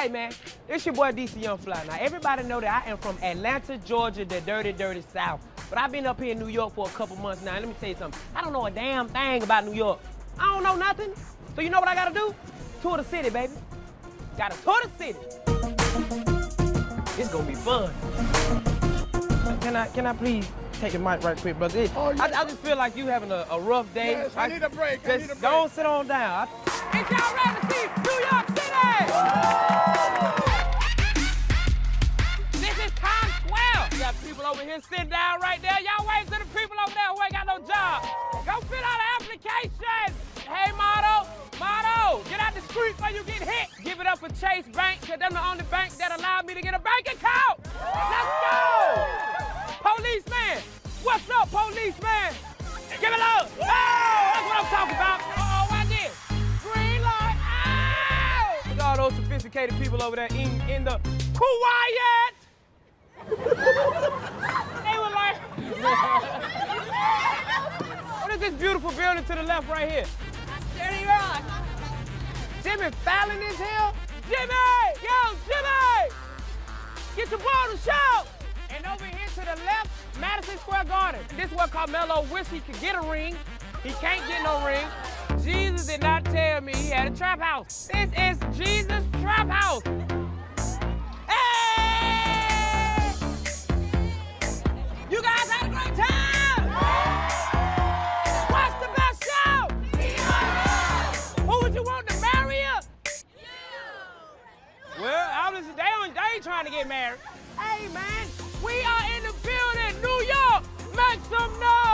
Hey man, it's your boy DC Young Fly. Now everybody know that I am from Atlanta, Georgia, the dirty, dirty South. But I've been up here in New York for a couple months now. Let me tell you something. I don't know a damn thing about New York. I don't know nothing. So you know what I gotta do? Tour the city, baby. Gotta tour the city. It's gonna be fun. Can I please take the mic right quick, brother? Oh, yeah. I just feel like you having a rough day. Yes, I need a break. Just go and sit on down. Ain't y'all ready to see New York City? This is Times Square. You got people over here sitting down right there. Y'all wait till the people over there who ain't got no job. Go fill out an application. Hey, Motto, get out the street before you get hit. Give it up for Chase Bank, because they're the only bank that allowed me to get a bank account. Let's go. Policeman, what's up, policeman? Give it up. Oh, that's what I'm talking about. Oh, what this? Green light. Ow! Look at all those sophisticated people over there in the quiet. They were like, what is this beautiful building to the left right here? Dirty Rock. Jimmy Fallon is here. Jimmy! Yo, Jimmy! Get your ball to show. And over here to the left, Madison Square Garden. This is where Carmelo wished he could get a ring. He can't get no ring. Jesus did not tell me he had a trap house. This is Jesus' trap house. Hey! You guys had a great time! What's the best show? Who would you want to marry you? Well, obviously they ain't trying to get married. Hey man, we are in the building, New York. Make some noise.